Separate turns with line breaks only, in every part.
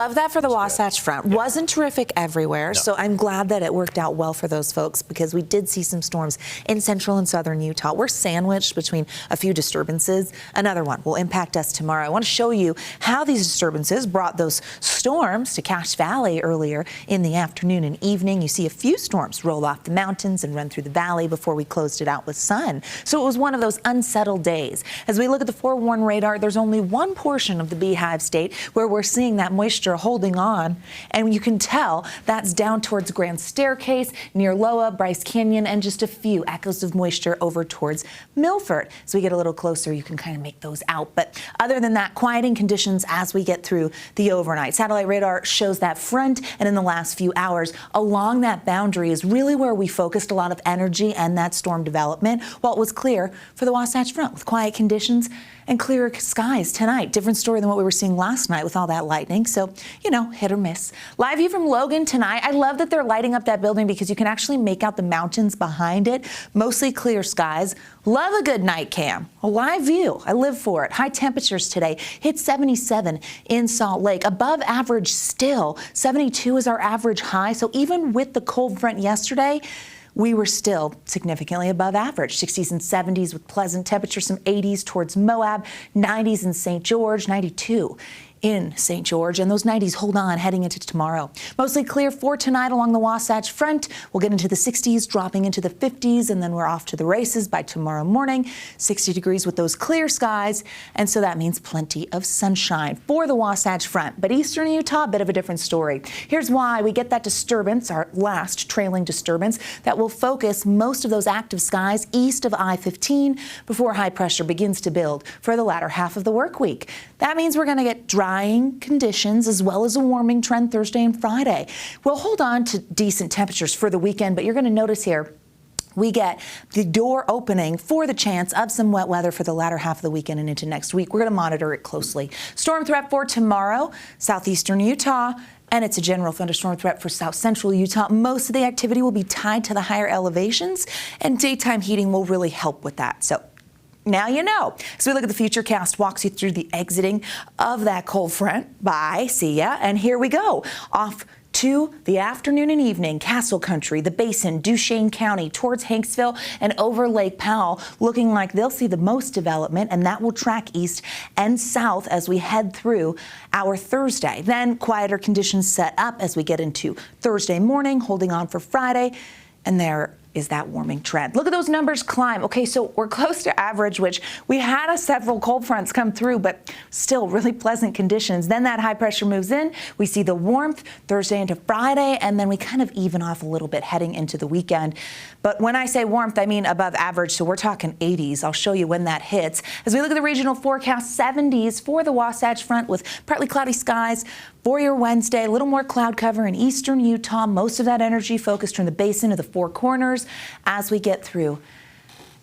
Love that for the Wasatch Front. Yeah. Wasn't terrific everywhere, no. So I'm glad that it worked out well for those folks because we did see some storms in central and southern Utah. We're sandwiched between a few disturbances. Another one will impact us tomorrow. I want to show you how these disturbances brought those storms to Cache Valley earlier in the afternoon and evening. You see a few storms roll off the mountains and run through the valley before we closed it out with sun. So it was one of those unsettled days. As we look at the forewarn radar, there's only one portion of the Beehive State where we're seeing that moisture holding on, and you can tell that's down towards Grand Staircase, near Loa, Bryce Canyon, and just a few echoes of moisture over towards Milford. As we get a little closer, you can kind of make those out. But other than that, quieting conditions as we get through the overnight. Satellite radar shows that front, and in the last few hours, along that boundary is really where we focused a lot of energy and that storm development, while it was clear for the Wasatch Front with quiet conditions and clearer skies tonight. Different story than what we were seeing last night with all that lightning. So, you know, hit or miss. Live view from Logan tonight. I love that they're lighting up that building because you can actually make out the mountains behind it. Mostly clear skies. Love a good night cam. A live view. I live for it. High temperatures today. Hit 77 in Salt Lake. Above average still. 72 is our average high. So even with the cold front yesterday, we were still significantly above average. 60s and 70s with pleasant temperatures, some 80s towards Moab, 90s in St. George, 92 in St. George, and those 90s hold on heading into tomorrow. Mostly clear for tonight along the Wasatch Front. We'll get into the 60s, dropping into the 50s, and then we're off to the races by tomorrow morning. 60 degrees with those clear skies, and so that means plenty of sunshine for the Wasatch Front. But eastern Utah, a bit of a different story. Here's why we get that disturbance, our last trailing disturbance, that will focus most of those active skies east of I-15 before high pressure begins to build for the latter half of the work week. That means we're going to get drying conditions as well as a warming trend Thursday and Friday. We'll hold on to decent temperatures for the weekend, but you're going to notice here we get the door opening for the chance of some wet weather for the latter half of the weekend and into next week. We're going to monitor it closely. Storm threat for tomorrow, southeastern Utah, and it's a general thunderstorm threat for south central Utah. Most of the activity will be tied to the higher elevations, and daytime heating will really help with that. So now you know. So we look at the Futurecast, walks you through the exiting of that cold front. Bye, see ya, and here we go. Off to the afternoon and evening, Castle Country, the Basin, Duchesne County, towards Hanksville and over Lake Powell, looking like they'll see the most development, and that will track east and south as we head through our Thursday. Then quieter conditions set up as we get into Thursday morning, holding on for Friday, and there is that warming trend. Look at those numbers climb. Okay, so we're close to average, which we had several cold fronts come through, but still really pleasant conditions. Then that high pressure moves in. We see the warmth Thursday into Friday, and then we kind of even off a little bit heading into the weekend. But when I say warmth, I mean above average, so we're talking 80s. I'll show you when that hits. As we look at the regional forecast, 70s for the Wasatch Front with partly cloudy skies for your Wednesday. A little more cloud cover in eastern Utah. Most of that energy focused from the Basin to the Four Corners as we get through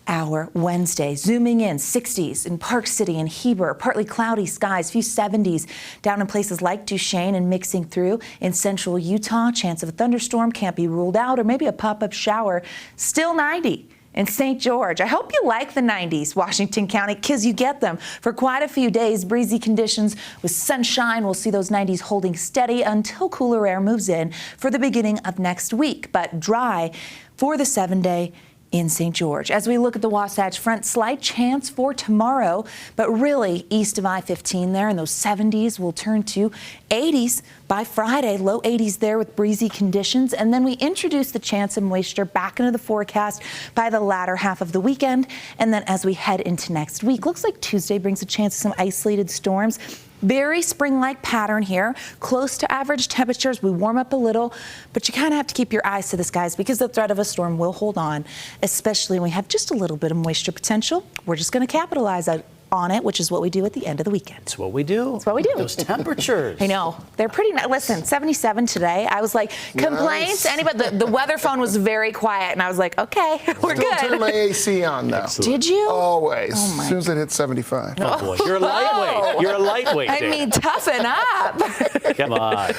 our Wednesday. Zooming in, 60s in Park City and Heber, partly cloudy skies, few 70s down in places like Duchesne, and mixing through in central Utah. Chance of a thunderstorm can't be ruled out, or maybe a pop-up shower. Still 90 in St. George. I hope you like the 90s, Washington County, because you get them for quite a few days. Breezy conditions with sunshine. We'll see those 90s holding steady until cooler air moves in for the beginning of next week, but dry for the 7-day in St. George. As we look at the Wasatch Front, slight chance for tomorrow, but really east of I-15 there, and those 70s will turn to 80s by Friday, low 80s there with breezy conditions. And then we introduce the chance of moisture back into the forecast by the latter half of the weekend. And then as we head into next week, looks like Tuesday brings a chance of some isolated storms. Very spring-like pattern here, close to average temperatures. We warm up a little, but you kind of have to keep your eyes to the skies because the threat of a storm will hold on, especially when we have just a little bit of moisture potential. We're just going to capitalize on it, which is what we do at the end of the weekend.
It's what we do.
It's what we do.
Those temperatures.
I know. They're pretty nice. Listen, 77 today. I was like, complaints?
Nice.
Anybody? The weather phone was very quiet, and I was like, okay, we're
Still
good.
turn my AC on now.
Did you?
Always.
Oh my.
As soon as it hits 75.
Oh boy, you're a lightweight. You're a lightweight.
I mean, toughen up.
Come on.